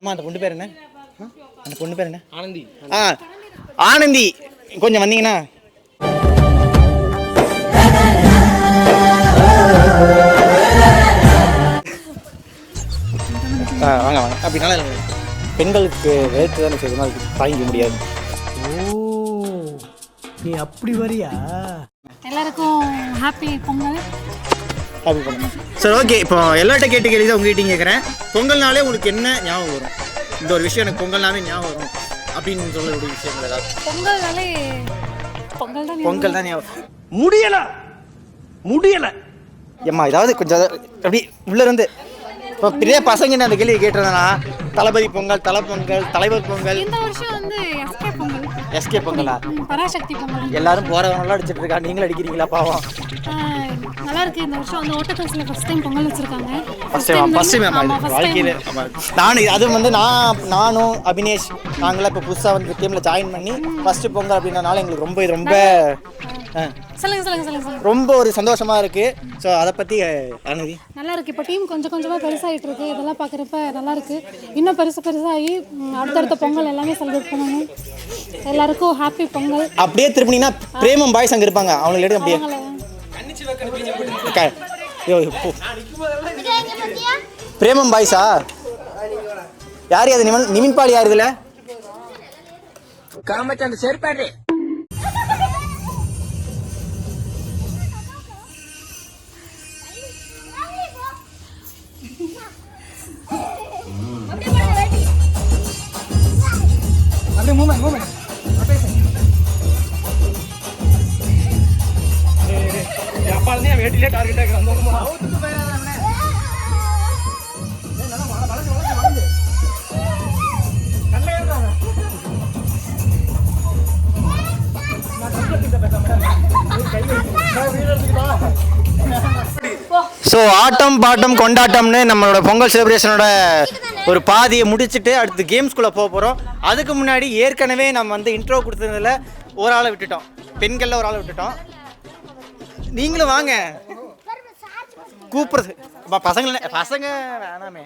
அம்மா அந்த பொண்ணு பேர் என்ன? அந்த பொண்ணு பேர் என்ன? ஆனந்தி. ஆனந்தி கொஞ்சம் வந்தீங்கன்னா. வாங்க வாங்க. அப்படினால பெண்களுக்கு வேற்று தானே செய்யணும், அதுக்கு தாங்கிக்க முடியாது. ஓ, நீ அப்படி வரியா? எல்லாருக்கும் ஹாப்பி பொங்கல். ஹாப்பி பொங்கல். சரி, ஓகே. இப்போ எல்லார்ட்ட கேட்டு கேள்வி தான் உங்ககிட்ட கேட்குறேன். பொங்கல்னாலே உங்களுக்கு என்ன ஞாபகம் வரும்? இந்த ஒரு விஷயம் எனக்கு பொங்கல்னாலே ஞாபகம் வரும் அப்படின்னு சொல்லக்கூடிய விஷயங்கள் ஏதாவது? பொங்கல்னாலே பொங்கல் தான் ஞாபகம். முடியல ஏம்மா ஏதாவது கொஞ்சம் அப்படி உள்ள இருந்து இப்போ பெரிய பசங்க அந்த கேள்வி கேட்டிருந்தேன்னா, தளபதி பொங்கல், தலைவர் பொங்கல். இந்த வருஷம் வந்து எஸ்கே பொங்கலா? பராசக்தி பொங்கல். எல்லாரும் போறவங்களாம் அடிச்சிட்டு இருக்கா, நீங்களும் அடிக்கிறீங்களா? பாவம். நல்லா இருக்கு. இந்த வருஷம் வந்து ஓட்டக்காசில் ஃபர்ஸ்ட் டைம் பொங்கல் வச்சிருக்காங்க. ஃபர்ஸ்ட் டைம் வாழ்க்கையில. நானும் அது வந்து நானும் அபினேஷ் நாங்களாம் இப்போ புதுசாக வந்து டீமில் ஜாயின் பண்ணி ஃபர்ஸ்ட் பொங்கல் அப்படின்றனால எங்களுக்கு ரொம்ப சொல்லுங்க. ரொம்ப ஒரு சந்தோஷமா இருக்கு. ஸோ அதை பற்றி அனுமதி. நல்லா இருக்கு. இப்போ டீம் கொஞ்சம் கொஞ்சமாக பெருசாகிட்டு இருக்கு. இதெல்லாம் பார்க்குறப்ப நல்லா இருக்கு. இன்னும் பெருசாகி அடுத்தடுத்த பொங்கல் எல்லாமே செலிப்ரேட் பண்ணணும். எல்லாருக்கும் ஹாப்பி பொங்கல். அப்படியே திருப்பினீங்கன்னா பிரேமம் பாய்ஸ் அங்கே இருப்பாங்க, அவங்களுக்கு எடுத்து அப்படியே பிரேமம் பாய்ஸா? யாரு அது? நிமின் பால் யாரு இதுல? காமச்சந்த சேர்ப்பாரு. அப்படியே மூமெண்ட் அப்பாலே வேட்டிலே டார்கெட் ஆக்குறாங்க. ஸோ ஆட்டம் பாட்டம் கொண்டாட்டம்னு நம்மளோட பொங்கல் செலிப்ரேஷனோட ஒரு பாதியை முடிச்சுட்டு அடுத்து கேம்ஸ்குள்ளே போக போகிறோம். அதுக்கு முன்னாடி ஏற்கனவே நம்ம வந்து இன்ட்ரோ கொடுத்ததுல ஒரு ஆளை விட்டுட்டோம், பெண்களில் ஒரு ஆளை விட்டுட்டோம். நீங்களும் வாங்க கூப்பிடுறது. பசங்க வேணாமே,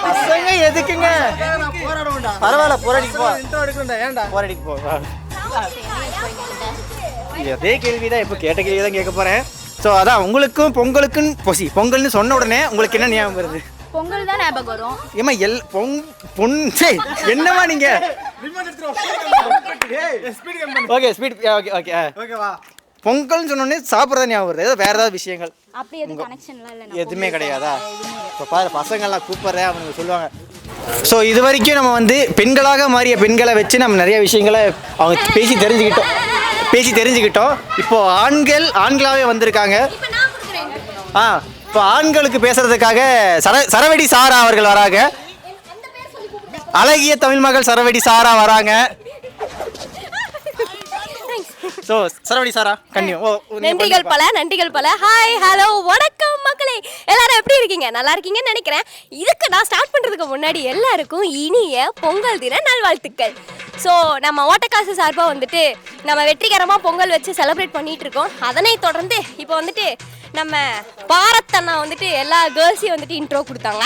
பசங்க எதுக்குங்க? பரவாயில்ல, போராடிக்கு போ. அதே கேள்விதான், இப்போ கேட்ட கேள்வி தான் கேட்க போறேன். ஸோ அதான் உங்களுக்கும் பொங்கல்னு சொன்ன உடனே உங்களுக்கு என்ன ஞாபகம் வருது? பொங்கல் தான் ஞாபகம் வரும். ஏமா என்னவா நீங்க? Okay speed. ஓகேவா? பொங்கல்னு சொன்னோடனே சாப்பிட்றது ஞாபகம் வருது. ஏதோ வேற ஏதாவது விஷயங்கள் எதுவுமே கிடையாதா? இப்போ பாரு, பசங்கள்லாம் கூப்பிட்றேன், அவங்க சொல்லுவாங்க. ஸோ இது வரைக்கும் நம்ம வந்து பெண்களாக மாறிய பெண்களை வச்சு நம்ம நிறைய விஷயங்களை அவங்க பேசி தெரிஞ்சுக்கிட்டோம். இப்போ ஆண்களாகவே வந்திருக்காங்க. இப்போ ஆண்களுக்கு பேசுறதுக்காக சரவெடி சாரா அவர்கள் வராங்க. அழகிய தமிழ் மகள் சரவெடி சாரா வராங்க. ஸோ சரவடி சாரா நன்றிகள் பல. ஹாய், ஹலோ, வணக்கம் மக்களே. எல்லாரும் எப்படி இருக்கீங்க? நல்லா இருக்கீங்கன்னு நினைக்கிறேன். இதுக்கு நான் ஸ்டார்ட் பண்ணுறதுக்கு முன்னாடி எல்லாருக்கும் இனிய பொங்கல் தின நல்வாழ்த்துக்கள். ஸோ நம்ம ஓட்டக்காசு சார்பாக வந்துட்டு நம்ம வெற்றிகரமாக பொங்கல் வச்சு செலிப்ரேட் பண்ணிகிட்டு இருக்கோம். அதனை தொடர்ந்து இப்போ வந்துட்டு நம்ம பாரத் அண்ணா வந்துட்டு எல்லா கேர்ள்ஸையும் வந்துட்டு இன்ட்ரோ கொடுத்தாங்க.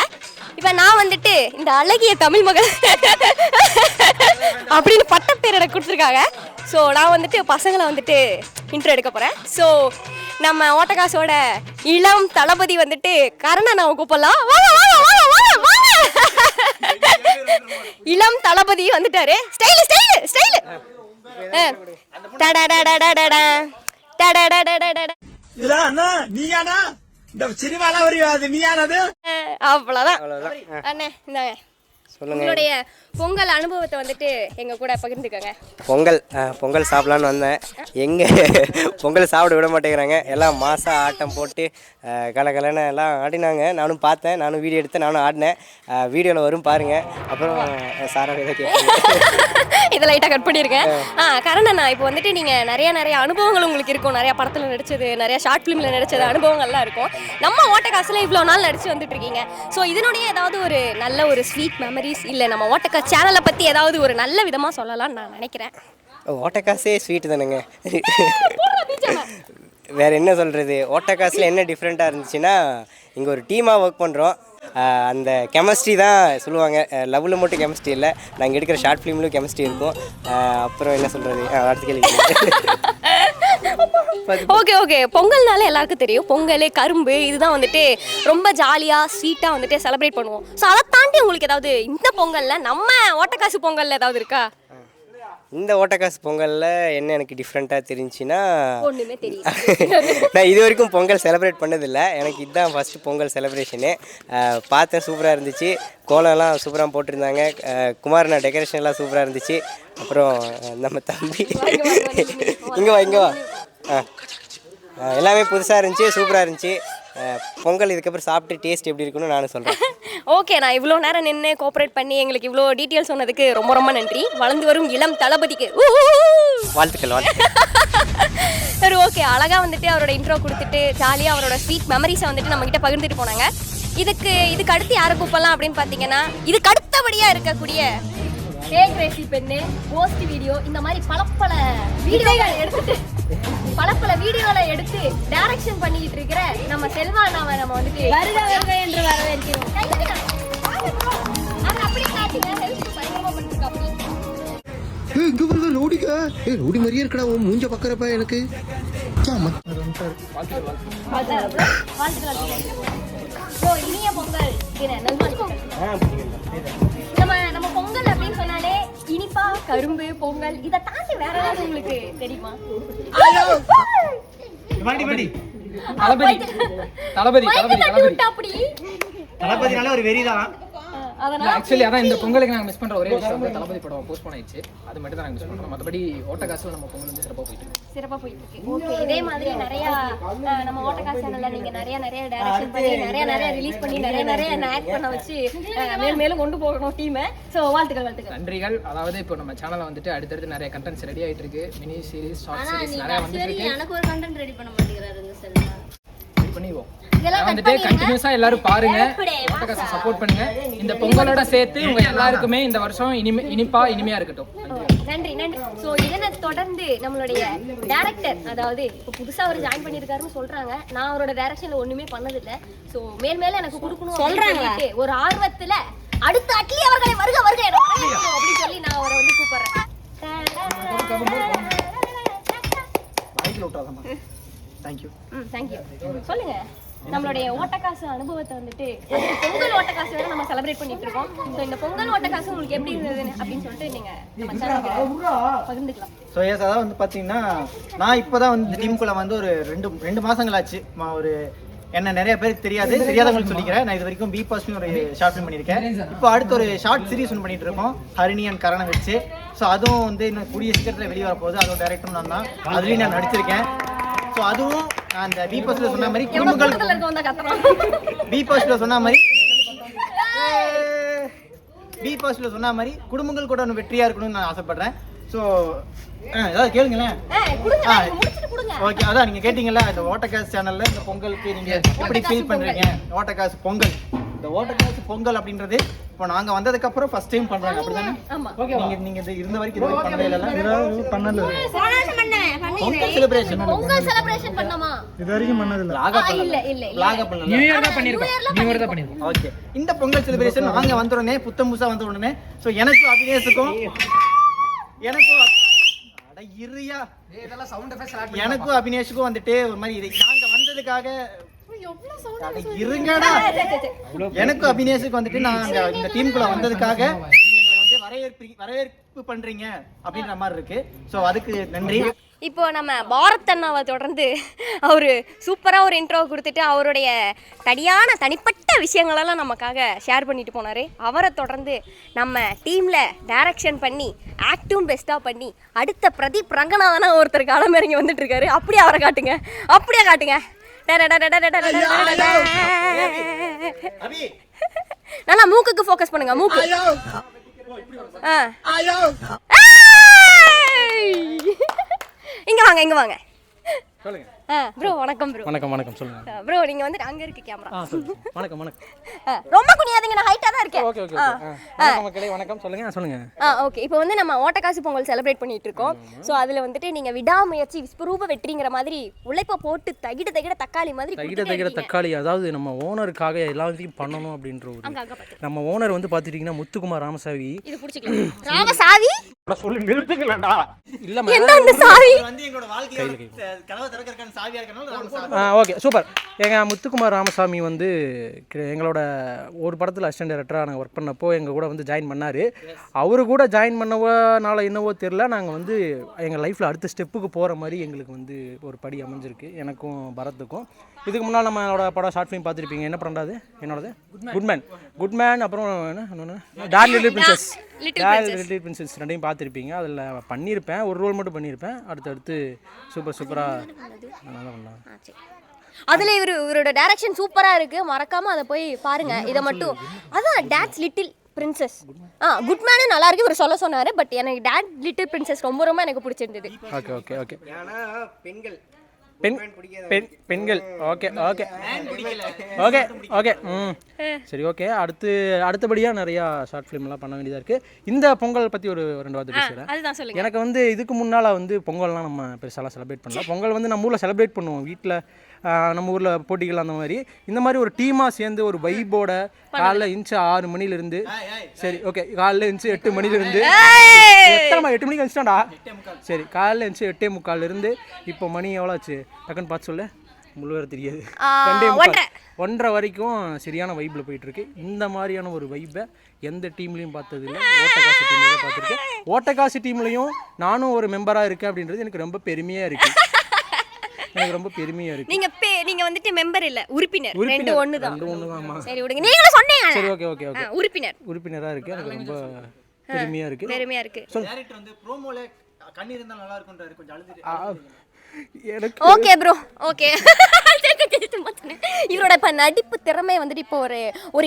இப்போ நான் வந்துட்டு இந்த அழகிய தமிழ் மகள் அப்படின்னு பட்டப்பேர் எனக்கு கொடுத்துருக்காங்க. ஸோ நான் வந்துட்டு பசங்களை வந்துட்டு இன்ட்ரோ எடுக்க போகிறேன். ஸோ நம்ம ஓட்டக்காசோட இளம் தளபதி வந்துட்டு கரணனை கூப்பிடலாம். இளம் தளபதி வந்துட்டாரு. ஸ்டைலு அவ்வளோதான். அண்ணே இந்தாங்க, உங்களுடைய பொங்கல் அனுபவத்தை வந்துட்டு எங்க கூட பகிர்ந்துக்கங்க. பொங்கல் சாப்பிடலான்னு வந்தேன். எங்கே பொங்கல் சாப்பிட விட மாட்டேங்கிறாங்க. எல்லாம் மாசா ஆட்டம் போட்டு கலகலன்னு எல்லாம் ஆடினாங்க. நானும் பார்த்தேன், நானும் வீடியோ எடுத்தேன், நானும் ஆடினேன். வீடியோவில் வரும் பாருங்கள். அப்புறம் சாரா இதை லைட்டாக கட் பண்ணியிருக்கேன். கரணண்ணா, இப்போ வந்துட்டு நீங்கள் நிறைய அனுபவங்கள் உங்களுக்கு இருக்கும். நிறையா படத்தில் நடித்தது, நிறையா ஷார்ட் ஃபிலிமில் நடித்தது அனுபவங்கள்லாம் இருக்கும். நம்ம ஓட்டக்காசில் இவ்வளோ நாள் நடித்து வந்துட்டு இருக்கீங்க. ஸோ இதனுடைய ஏதாவது ஒரு நல்ல ஒரு ஸ்வீட் மெமரிஸ் இல்லை நம்ம ஓட்டக்காசு சேனலை பற்றி ஏதாவது ஒரு நல்ல விதமாக சொல்லலாம்னு நான் நினைக்கிறேன். ஓட்டக்காசே ஸ்வீட்டு தானுங்க. வேறு என்ன சொல்கிறது? ஓட்டக்காசில் என்ன டிஃப்ரெண்ட்டாக இருந்துச்சுன்னா, இங்கே ஒரு டீமாக ஒர்க் பண்ணுறோம். அந்த கெமிஸ்ட்ரி தான் சொல்லுவாங்க. லவ்வில் மட்டும் கெமிஸ்ட்ரி இல்லை, நாங்கள் எடுக்கிற ஷார்ட் ஃபிலிம்லையும் கெமிஸ்ட்ரி இருக்கும். அப்புறம் என்ன சொல்கிறது, அடுத்த கேள்வி. ஓகே ஓகே, பொங்கல்னால எல்லாருக்கும் தெரியும், பொங்கல் கரும்பு இதுதான் வந்துட்டு ரொம்ப ஜாலியாக ஸ்வீட்டாக வந்துட்டு செலிப்ரேட் பண்ணுவோம். ஸோ அதை தாண்டி உங்களுக்கு ஏதாவது இந்த பொங்கலில் நம்ம ஓட்டக்காசு பொங்கலில் ஏதாவது இருக்கா? இந்த ஓட்டக்காசு பொங்கலில் என்ன எனக்கு டிஃப்ரெண்ட்டாக தெரிஞ்சுன்னா, ஒன்றுமே தெரியும். நான் இது வரைக்கும் பொங்கல் செலிப்ரேட் பண்ணதில்லை. எனக்கு இதுதான் ஃபஸ்ட்டு பொங்கல் செலிப்ரேஷனு. பார்த்தேன், சூப்பராக இருந்துச்சு. கோலம்லாம் சூப்பராக போட்டிருந்தாங்க. குமாரண்ணா டெக்கரேஷன்லாம் சூப்பராக இருந்துச்சு. அப்புறம் நம்ம தம்பி இங்கே வா எல்லாமே புதுசாக இருந்துச்சு, சூப்பராக இருந்துச்சு. பொங்கல் இதுக்கப்புறம் சாப்பிட்டு டேஸ்ட் எப்படி இருக்குன்னு நானும் சொல்கிறேன். ஓகே, நான் இவ்வளோ நேரம் நின்று கோஆப்ரேட் பண்ணி எங்களுக்கு இவ்வளோ டீட்டெயில் சொன்னதுக்கு ரொம்ப ரொம்ப நன்றி. வளர்ந்து வரும் இளம் தளபதிக்கு வாழ்த்துக்கள். சரி, ஓகே, அழகாக வந்துட்டு அவரோட இன்ட்ரோ கொடுத்துட்டு ஜாலியாக அவரோட ஸ்வீட் மெமரிஸை வந்துட்டு நம்மக்கிட்ட பகிர்ந்துட்டு போனாங்க. இதுக்கு அடுத்து யாரை கூப்பிடலாம் அப்படின்னு பார்த்தீங்கன்னா, இதுக்கு அடுத்தபடியாக இருக்கக்கூடிய கேக் ரேசி பெண்ணு, போஸ்ட் வீடியோ, இந்த மாதிரி பல வீடியோகளை எடுத்து டைரக்ஷன் பண்ணிக்கிட்டு இருக்கிற நம்ம செல்வானாவை நம்ம வந்துட்டு வருக வருக என்று வரவேற்கிறோம். அப்படியே காட்டுங்க, ஹெல்ப் பயங்கரமா பண்ணிருக்காங்க. இங்க வருது லோடிக்கா. லோடி மாதிரியே இருக்கடா உன் மூஞ்ச பக்கறப்ப எனக்கு. இனிய பொங்கல் தின நல்வாழ்த்துக்கள். நம்ம பொங்கல் அப்படின்னு சொன்னாலே இனிப்பா, கரும்பு, பொங்கல், இதை தாண்டி வேற ஏதாவது உங்களுக்கு தெரியுமா? தளபதினால ஒரு வெறிதான். ஆக்சுவலி அதான் இந்த பொங்கலுக்கு நாங்கள் மிஸ் பண்ணுற ஒரே விஷயம் வந்து தளபதி படம் போஸ்ட்போன் ஆயிடுச்சு. அது மட்டும் தான் நாங்கள் மிஸ் பண்ணுறோம். மற்றபடி ஓட்டக்காசில் நம்ம பொங்கல் வந்து சிறப்பாக போயிட்டு இருக்கு. ஓகே, இதே மாதிரி நிறைய நம்ம ஓட்டக்காசு சேனல்ல நீங்க நிறைய டைரக்ஷன் பண்ணி நிறைய ரிலீஸ் பண்ணி நிறைய ஆக்ட் பண்ண வச்சு மேலும் கொண்டு போகணும் டீமை. ஸோ வாழ்த்துக்கள். நன்றிகள். அதாவது இப்போ நம்ம சேனல்ல வந்துட்டு அடுத்தடுத்து நிறைய கண்டென்ட்ஸ் ரெடி ஆயிட்டு இருக்கு. மினி சீரிஸ், ஷார்ட் சீரிஸ் நிறைய வந்துட்டு இருக்கு. எனக்கு ஒரு கண்டென்ட் ரெடி பண்ண மாட்டேங்கிறாரு இந்த செல்வா. பண்ணிடுவோம். வந்துட்டு கண்டினியூஸா எல்லாரும் பாருங்க, ஓட்டக்காசை சப்போர்ட் பண்ணுங்க. இந்த பொங்கலோட சேர்த்து உங்க எல்லாருக்குமே இந்த வருஷம் இனிமையா இருக்கட்டும். நன்றி. ஸோ இதனை தொடர்ந்து நம்மளுடைய டைரக்டர், அதாவது இப்போ புதுசா அவர் ஜாயின் பண்ணியிருக்காருன்னு சொல்றாங்க. நான் அவரோட டைரக்ஷன்ல ஒண்ணுமே பண்ணதில்லை. ஸோ மேல எனக்கு கொடுக்கணும் சொல்றாங்க ஒரு ஆர்வத்துல அடுத்த அட்லி அவர்களை வருக அப்படின்னு சொல்லி நான் அவரை வந்து கூப்பிடுறேன். தேங்க்யூ. சொல்லுங்க, நம்மளுடைய ஓட்டக்காசு அனுபவத்தை வந்துட்டு பொங்கல் ஓட்டக்காசு வேற நம்ம செலிப்ரேட் பண்ணிட்டு இருக்கோம். ஸோ இந்த பொங்கல் ஓட்டக்காசு உங்களுக்கு எப்படி இருந்தது அப்படின்னு சொல்லிட்டு நீங்க நம்ம சேனலுக்கு பகிர்ந்துக்கலாம். ஸோ எஸ், அதான் வந்து பார்த்தீங்கன்னா, நான் இப்போ தான் வந்து டீமுக்குள்ளே வந்து ஒரு ரெண்டு மாதங்கள் ஆச்சு. ஒரு என்ன நிறைய பேருக்கு தெரியாதவங்களுக்கு சொல்லிக்கிறேன். நான் இது வரைக்கும் பி பாஸ்ட்னு ஒரு ஷார்ட் ஃபிலிம் பண்ணியிருக்கேன். இப்போ அடுத்து ஒரு ஷார்ட் சீரிஸ் ஒன்று பண்ணிட்டு இருக்கோம், ஹரிணி அண்ட் கரணம் வச்சு. ஸோ அதுவும் வந்து இன்னும் கூடிய சீக்கிரத்தில் வெளியே வரப்போகுது. அதோட டைரக்டரும் நான் தான், அதுலேயும் நான் நடிச்சிருக்கேன். ஸோ அதுவும் நான் அந்த பி பாஸ்ட்ல சொன்ன மாதிரி குடும்பங்கள் குடும்பங்கள் கூட ஒன்று வெற்றியாக இருக்கணும்னு நான் ஆசைப்படுறேன். ஸோ ஏதாவது கேளுங்களேன். ஓகே, அதான் நீங்கள் கேட்டிங்கல்ல, இந்த ஓட்டக்காசு சேனலில் இந்த பொங்கலுக்கு நீங்கள் எப்படி ஃபீல் பண்ணுறீங்க? ஓட்டக்காசு பொங்கல், இந்த ஓட்டக்காசு பொங்கல் அப்படின்றது இப்போ நாங்கள் வந்ததுக்கப்புறம் ஃபர்ஸ்ட் டைம் பண்ணுறாங்க, அப்படி தானே? நீங்கள் இது இருந்த வரைக்கும் இது பண்ணல. பொங்கல் செலிப்ரேஷன் பண்ணமா இது வரைக்கும் பண்ணதில்லை. நியூ இயர் தான் பண்ணிருக்கோம். ஓகே, இந்த பொங்கல் செலிப்ரேஷன் நாங்கள் வந்த உடனே, புத்தம் புதுசாக வந்த உடனே, ஸோ எனக்கும் அபிநேஷுக்கும் வந்துட்டு ஒரு மாதிரி நாங்க வந்ததுக்காக எனக்கும் அபிநேஷுக்கு வந்துட்டு நாங்க இந்த டீமுக்குள்ள வந்ததுக்காக நீங்க எங்களை வந்து வரவேற்பு பண்றீங்க அப்படின்ற மாதிரி இருக்கு. ஸோ அதுக்கு நன்றி. இப்போ நம்ம பாரத் அண்ணாவை தொடர்ந்து அவர் சூப்பராக ஒரு இன்ட்ரோ கொடுத்துட்டு அவருடைய தனிப்பட்ட விஷயங்களெல்லாம் நமக்காக ஷேர் பண்ணிட்டு போனார். அவரை தொடர்ந்து நம்ம டீமில் டைரக்ஷன் பண்ணி ஆக்டும் பெஸ்ட்டாக பண்ணி அடுத்த பிரதீப் ரங்கநாதனா ஒருத்தர் களமிறங்கி வந்துட்டு இருக்காரு. அப்படியே அவரை காட்டுங்க. நல்லா மூக்குக்கு ஃபோக்கஸ் பண்ணுங்க. மூக்கு இங்க வாங்க. ப்ரோ வணக்கம் ப்ரோ. வணக்கம் வணக்கம் சொல்லுங்க. ப்ரோ நீங்க வந்து அங்க இருக்கு கேமரா. வணக்கம் வணக்கம். ரொம்ப குனியாதீங்க, நான் ஹைட்டா தான் இருக்கேன். Okay okay. வணக்கம் மக்களே, வணக்கம் சொல்லுங்க சொல்லுங்க. ஓகே, இப்போ வந்து நம்ம ஓட்டக்காசு பொங்கல் செலிப்ரேட் பண்ணிட்டு இருக்கோம். ஸோ அதில் வந்துட்டு நீங்க விடாமுயற்சி விஸ்வரூப வெற்றிங்கிற மாதிரி உழைப்ப போட்டு தகிட தகிட தக்காளி மாதிரி தகிட தக்காளி, அதாவது நம்ம ஓனருக்காக எல்லாத்தையும் பண்ணணும் அப்படின்ற ஒரு நம்ம ஓனர் வந்து பார்த்துட்டீங்கன்னா முத்துக்குமார் ராமசாமி. இது பிடிச்சிக்கலாம். ராமசாமி சொல்லி நிறுத்துங்களா? இல்ல என்ன அந்த சாவி வந்து எங்களோட வாழ்க்கையில கதவை திறக்கறதுக்கான சாவியா இருக்கனால ஓகே சூப்பர். எங்கள் முத்துக்குமார் ராமசாமி வந்து எங்களோட ஒரு படத்தில் அசிஸ்டன்ட் டைரக்டராக நாங்கள் ஒர்க் பண்ணப்போ எங்கள் கூட வந்து ஜாயின் பண்ணார். அவரு கூட ஜாயின் பண்ணவனால என்னவோ தெரில, நாங்கள் வந்து எங்கள் லைஃப்பில் அடுத்த ஸ்டெப்புக்கு போகிற மாதிரி எங்களுக்கு வந்து ஒரு படி அமைஞ்சிருக்கு, எனக்கும் பரத்துக்கும். இதுக்கு முன்னால் நம்மளோட படம் ஷார்ட் ஃபிலிம் பார்த்துருப்பீங்க. என்ன படம் என்னோடது? குட்மேன். அப்புறம் என்ன டார்க் லிட்டில் பிரின்சஸ் ரெண்டையும் பார்த்துருப்பீங்க. அதில் பண்ணியிருப்பேன், ஒரு ரோல் மட்டும் பண்ணியிருப்பேன். அடுத்தடுத்து சூப்பராக நல்லா பண்ணலாம். அதுல இவரோட டைரக்ஷன் சூப்பரா இருக்கு, மறக்காம அதை போய் பாருங்க. இதை மட்டும் அதான் டாட்ஸ் லிட்டில் பிரின்சஸ் குட்மேனும் நல்லா இருக்கு இவர் சொல்ல சொன்னாரு. பட் எனக்கு டாட் லிட்டில் பிரின்சஸ் ரொம்ப ரொம்ப எனக்கு பிடிச்சிருந்தது. Okay okay okay. பெண்கள் பெண்கள் ஓகே ஓகே ஓகே ஓகே. சரி ஓகே. அடுத்தபடியாக நிறையா ஷார்ட் ஃபிலிம்லாம் பண்ண வேண்டியதாக இருக்குது. இந்த பொங்கல் பற்றி ஒரு 2 வார்த்தை பேசுகிறேன். எனக்கு வந்து இதுக்கு முன்னால் வந்து பொங்கல்லாம் நம்ம பெருசாலாம் செலிப்ரேட் பண்ணலாம். பொங்கல் வந்து நம்ம ஊரில் செலிப்ரேட் பண்ணுவோம், வீட்டில் நம்ம ஊரில் போட்டிகள் அந்த மாதிரி. இந்த மாதிரி ஒரு டீமாக சேர்ந்து ஒரு வைப்போட காலைல இன்ச்சு 6 மணிலேருந்து, சரி ஓகே காலைல இன்ச்சு 8 மணிலேருந்து, எத்தனை 8 மணிக்கு வந்துச்சிட்டாண்டா, சரி காலைல இன்ச்சு 8:45 இப்போ மணி எவ்வளோ ஆச்சு டக்குன்னு பார்த்து சொல்லு, முழுவர தெரியாது, 1:30 வரைக்கும் சரியான வைப்பில் போயிட்டுருக்கு. இந்த மாதிரியான ஒரு வைப்பை எந்த டீம்லையும் பார்த்ததில்லை, ஓட்டக்காசு டீம்லையும் பார்த்துருக்கேன். ஓட்டக்காசு டீம்லையும் நானும் ஒரு மெம்பராக இருக்கேன் அப்படின்றது எனக்கு ரொம்ப பெருமையாக இருக்குது. எனக்கு ரொம்ப பெருமையா இருக்கு. நீங்க வந்துட்டு மெம்பர் இல்ல, உறுப்பினர். ரெண்டு ஒண்ணு தான். சரி விடுங்க, நீங்களே சொன்னீங்க. சரி ஓகே ஓகே ஓகே. உறுப்பினரா இருக்கு. எனக்கு ரொம்ப பெருமையா இருக்கு. டைரக்டர் வந்து ப்ரோமோல கண்ணீர் இருந்தா நல்லா இருக்கும்ன்றாரு, கொஞ்சம் அழுது. Okay bro okay. இவரோட இப்ப நடிப்பு திறமை வந்துட்டு இப்போ ஒரு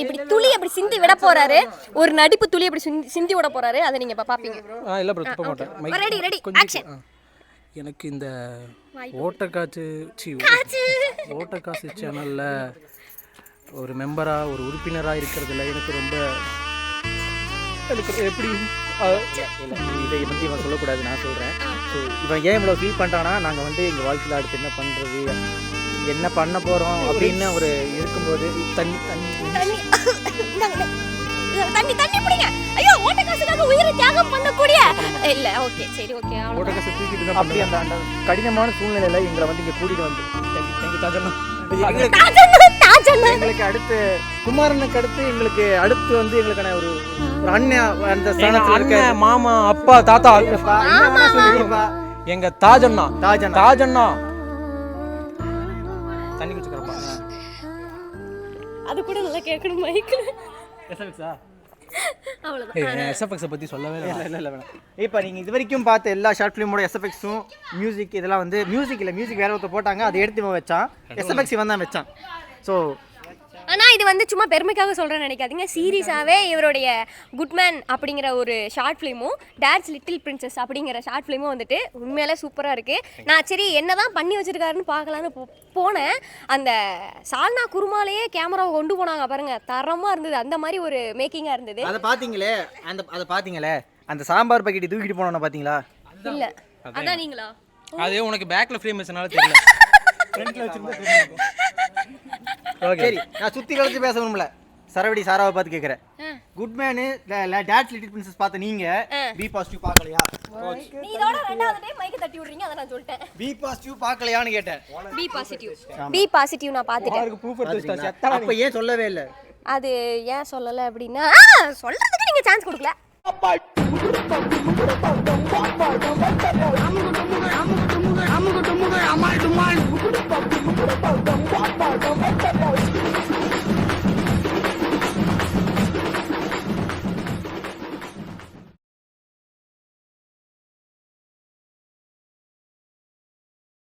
இப்படி துளி அப்படி சிந்தி விட போறாரு, ஒரு நடிப்பு துளி அப்படி சிந்தி விட போறாரு. அதை நீங்க இப்ப பாப்பீங்க. இல்ல ப்ரோ துப்ப மாட்டேன். Ready action. எனக்கு இந்த ஓட்டக்காசு சேனலில் ஒரு மெம்பராக ஒரு உறுப்பினராக இருக்கிறதுல எனக்கு ரொம்ப எப்படி இதை பற்றி இவன் சொல்லக்கூடாது, நான் சொல்கிறேன். ஸோ இவன் ஏன் இவ்வளோ ஃபீல் பண்ணுறான்னா, நாங்கள் வந்து எங்கள் வாழ்க்கையில் அடுத்து என்ன பண்ணுறது, என்ன பண்ண போகிறோம் அப்படின்னு ஒரு இருக்கும்போது தண்ணி பிடிங்க. ஐயோ ஓட்டக்காசுக்காக உயிரை தியாகம் பண்ணக்கூடிய இல்ல. ஓகே சரி ஓகே. ஓட்டக்காசு தூக்கிட்டு அப்படி அந்த கடினமான சூழ்நிலையில எங்களை வந்து இங்கே கூட்டிட்டு வந்து எங்களுக்கு அடுத்து குமாரனுக்கு அடுத்து எங்களுக்கு அடுத்து வந்து எங்களுக்கான ஒரு அண்ணன் அந்த அண்ணன் மாமா அப்பா தாத்தா எங்க தாஜண்ணா தண்ணி குடிச்சுக்கிறப்பா. அது கூட நல்லா கேட்கணும் மைக்ல. எஸ்எஃப்எக்ஸை பற்றி சொல்லவே இல்லை. இப்போ நீங்கள் இது வரைக்கும் பார்த்த எல்லா ஷார்ட் ஃபிலிமோட எஸ்எஃப்எக்ஸும் மியூசிக் இதெல்லாம் வந்து மியூசிக் வேற ஒருத்தர் போட்டாங்க, அதை எடுத்து இவன் வச்சான். எஸ்எஃப்எக்ஸ் இவன் தான் வச்சான். ஸோ ஆனா இது வந்து சும்மா பெருமைக்காக சொல்றேன்னு நினைக்காதீங்க. சீரியஸாவே இவருடைய குட்மேன் அப்படிங்கிற ஒரு ஷார்ட் ஃபிலிமும் டாட்ஸ் லிட்டில் பிரின்சஸ் அப்படிங்கிற ஷார்ட் ஃபிலிமும் வந்துட்டு உண்மையிலே சூப்பரா இருக்கு. நான் சரி என்னதான் பண்ணி வச்சிருக்காருன்னு பார்க்கலான்னு போனேன். அந்த சால்னா குருமாலேயே கேமராவை கொண்டு போனாங்க பாருங்க, தரமா இருந்தது. அந்த மாதிரி ஒரு மேக்கிங்கா இருந்தது. அதை பாத்தீங்களே அந்த சாம்பார் பாக்கெட் தூக்கிட்டு போனோம்னா பாத்தீங்களா? இல்ல அதான் நீங்களா? அது உனக்கு பேக்ல ஃப்ரேம் வச்சனால தெரியல. ஃப்ரண்ட்ல வச்சிருந்தா ஓகே சரி, நான் சுத்தி கழிச்சு பேசணும்ல. சரவடி சாராவை பார்த்து கேட்குறேன், குட்மேனு டாட்ஸ் லிட்டில் பிரின்சஸ் பார்த்து நீங்க பி பாசிட்டிவ் பார்க்கலையா? நீ இதோட ரெண்டாவது டைம் மைக்க தட்டி விடுறீங்க, அத நான் சொல்லிட்டேன். பி பாசிட்டிவ் பார்க்கலையான்னு கேட்டேன். பி பாசிட்டிவ் நான் பார்த்துட்டேன். அப்ப ஏன் சொல்லவே இல்லை? அது ஏன் சொல்லல அப்படின்னா சொல்றதுக்கு நீங்க சான்ஸ் கொடுக்கல. அம்மா